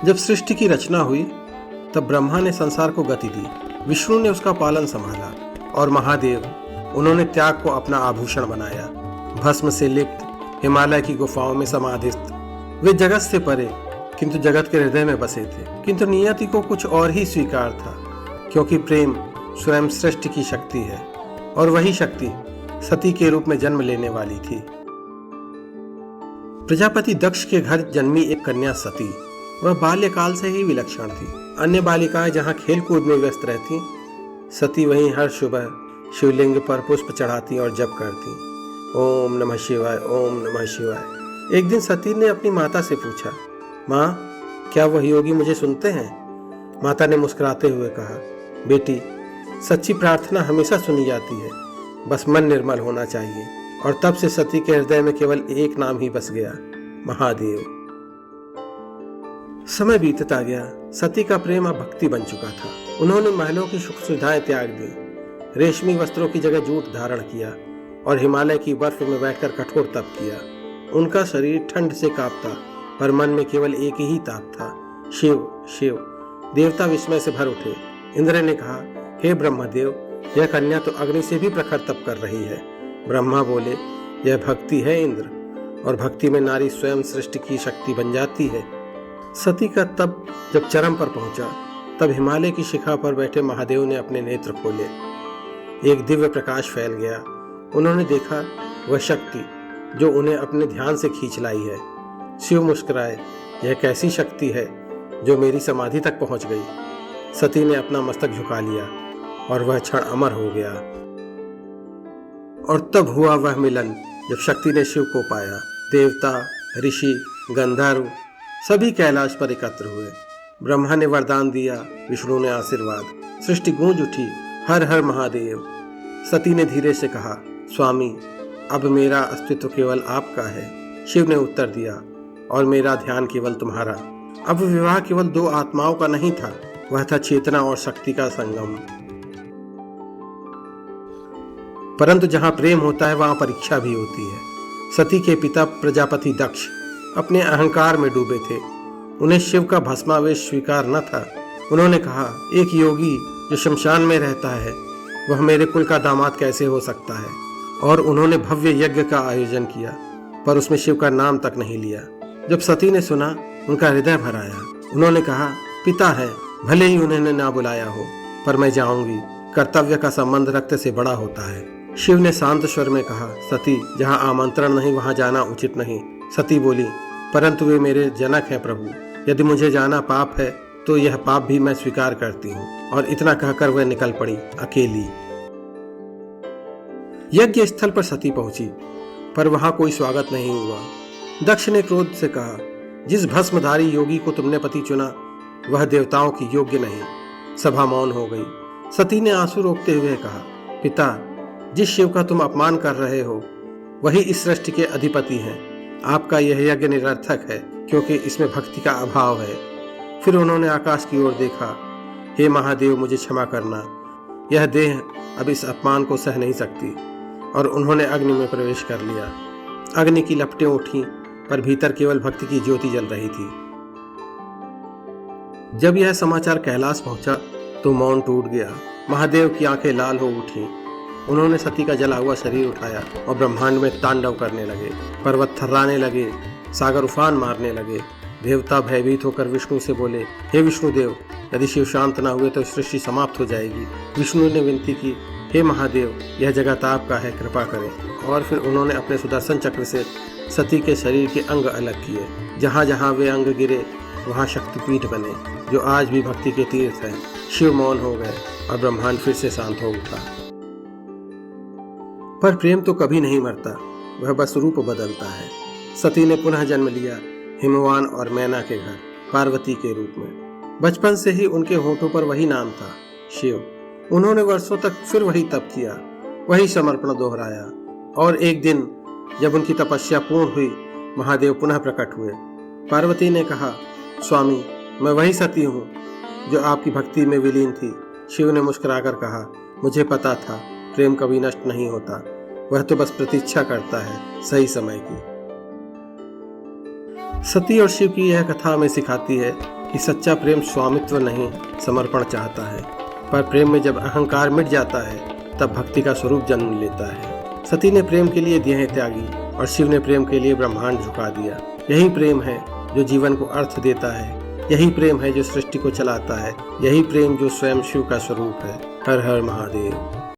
जब सृष्टि की रचना हुई तब ब्रह्मा ने संसार को गति दी, विष्णु ने उसका पालन संभाला और महादेव उन्होंने त्याग को अपना आभूषण बनाया। भस्म से लिप्त हिमालय की गुफाओं में समाधिस्थ वे जगत से परे किंतु जगत के हृदय में बसे थे। किंतु नियति को कुछ और ही स्वीकार था, क्योंकि प्रेम स्वयं सृष्टि की शक्ति है और वही शक्ति सती के रूप में जन्म लेने वाली थी। प्रजापति दक्ष के घर जन्मी एक कन्या सती, वह बाल्यकाल से ही विलक्षण थी। अन्य बालिकाएं जहां खेल कूद में व्यस्त रहती, सती वहीं हर सुबह शिवलिंग पर पुष्प चढ़ाती और जप करती, ओम नमः शिवाय, ओम नमः शिवाय। एक दिन सती ने अपनी माता से पूछा, माँ, क्या वह योगी मुझे सुनते हैं? माता ने मुस्कुराते हुए कहा, बेटी, सच्ची प्रार्थना हमेशा सुनी जाती है, बस मन निर्मल होना चाहिए। और तब से सती के हृदय में केवल एक नाम ही बस गया, महादेव। समय बीतता गया, सती का प्रेम अब भक्ति बन चुका था। उन्होंने महलों की सुख सुविधाएं त्याग दी, रेशमी वस्त्रों की जगह जूट धारण किया और हिमालय की बर्फ में बैठकर कठोर तप किया। उनका शरीर ठंड से कांपता, पर मन में केवल एक ही ताप था, शिव शिव। देवता विस्मय से भर उठे। इंद्र ने कहा, हे ब्रह्मदेव, यह कन्या तो अग्नि से भी प्रखर तप कर रही है। ब्रह्मा बोले, यह भक्ति है इंद्र, और भक्ति में नारी स्वयं सृष्टि की शक्ति बन जाती है। सती का तप जब चरम पर पहुंचा, तब हिमालय की शिखा पर बैठे महादेव ने अपने नेत्र खोले। एक दिव्य प्रकाश फैल गया। उन्होंने देखा वह शक्ति जो उन्हें अपने ध्यान से खींच लाई है। शिव मुस्कुराए, यह कैसी शक्ति है जो मेरी समाधि तक पहुंच गई। सती ने अपना मस्तक झुका लिया और वह क्षण अमर हो गया। और तब हुआ वह मिलन जब शक्ति ने शिव को पाया। देवता, ऋषि, गंधर्व सभी कैलाश पर एकत्र हुए। ब्रह्मा ने वरदान दिया, विष्णु ने आशीर्वाद। सृष्टि गूंज उठी, हर हर महादेव। सती ने धीरे से कहा, स्वामी, अब मेरा अस्तित्व केवल आपका है। शिव ने उत्तर दिया, और मेरा ध्यान केवल तुम्हारा। अब विवाह केवल दो आत्माओं का नहीं था, वह था चेतना और शक्ति का संगम। परंतु जहां प्रेम होता है वहां परीक्षा भी होती है। सती के पिता प्रजापति दक्ष अपने अहंकार में डूबे थे। उन्हें शिव का भस्मावेश स्वीकार न था। उन्होंने कहा, एक योगी जो शमशान में रहता है, वह मेरे कुल का दामाद कैसे हो सकता है? और उन्होंने भव्य यज्ञ का आयोजन किया, पर उसमें शिव का नाम तक नहीं लिया। जब सती ने सुना, उनका हृदय भर आया। उन्होंने कहा, पिता है, भले ही उन्होंने ना बुलाया हो, पर मैं जाऊंगी। कर्तव्य का संबंध रक्त से बड़ा होता है। शिव ने शांत स्वर में कहा, सती, जहाँ आमंत्रण नहीं वहाँ जाना उचित नहीं। सती बोली, परंतु वे मेरे जनक हैं प्रभु, यदि मुझे जाना पाप है तो यह पाप भी मैं स्वीकार करती हूँ। और इतना कहकर वह निकल पड़ी अकेली। यज्ञ स्थल पर सती पहुंची, पर वहां कोई स्वागत नहीं हुआ। दक्ष ने क्रोध से कहा, जिस भस्मधारी योगी को तुमने पति चुना, वह देवताओं की योग्य नहीं। सभा मौन हो गई। सती ने आंसू रोकते हुए कहा, पिता, जिस शिव का तुम अपमान कर रहे हो, वही इस सृष्टि के अधिपति हैं। आपका यह यज्ञ निरर्थक है, क्योंकि इसमें भक्ति का अभाव है। फिर उन्होंने आकाश की ओर देखा, हे महादेव, मुझे क्षमा करना, यह देह अब इस अपमान को सह नहीं सकती। और उन्होंने अग्नि में प्रवेश कर लिया। अग्नि की लपटें उठी, पर भीतर केवल भक्ति की ज्योति जल रही थी। जब यह समाचार कैलाश पहुंचा तो मौन टूट गया। महादेव की आंखें लाल हो उठी। उन्होंने सती का जला हुआ शरीर उठाया और ब्रह्मांड में तांडव करने लगे। पर्वत थर्राने लगे, सागर उफान मारने लगे। देवता भयभीत होकर विष्णु से बोले, हे विष्णुदेव, यदि शिव शांत न हुए तो सृष्टि समाप्त हो जाएगी। विष्णु ने विनती की, हे महादेव, यह जगत आपका है, कृपा करें। और फिर उन्होंने अपने सुदर्शन चक्र से सती के शरीर के अंग अलग किए। जहाँ जहाँ वे अंग गिरे वहाँ शक्तिपीठ बने, जो आज भी भक्ति के तीर्थ हैं। शिव मौन हो गए और ब्रह्मांड फिर से शांत हो उठा। पर प्रेम तो कभी नहीं मरता, वह बस रूप बदलता है। सती ने पुनः जन्म लिया, हिमवान और मैना के घर, पार्वती के रूप में। बचपन से ही उनके होठों पर वही नाम था, शिव। उन्होंने वर्षों तक फिर वही तप किया, वही समर्पण दोहराया। और एक दिन जब उनकी तपस्या पूर्ण हुई, महादेव पुनः प्रकट हुए। पार्वती ने कहा, स्वामी, मैं वही सती हूँ जो आपकी भक्ति में विलीन थी। शिव ने मुस्कुराकर कहा, मुझे पता था, प्रेम कभी नष्ट नहीं होता, वह तो बस प्रतीक्षा करता है सही समय की। सती और शिव की यह कथा हमें सिखाती है कि सच्चा प्रेम स्वामित्व नहीं समर्पण चाहता है, पर प्रेम में जब अहंकार मिट जाता है तब भक्ति का स्वरूप जन्म लेता है। सती ने प्रेम के लिए देह त्यागी और शिव ने प्रेम के लिए ब्रह्मांड झुका दिया। यही प्रेम है जो जीवन को अर्थ देता है, यही प्रेम है जो सृष्टि को चलाता है, यही प्रेम जो स्वयं शिव का स्वरूप है। हर हर महादेव।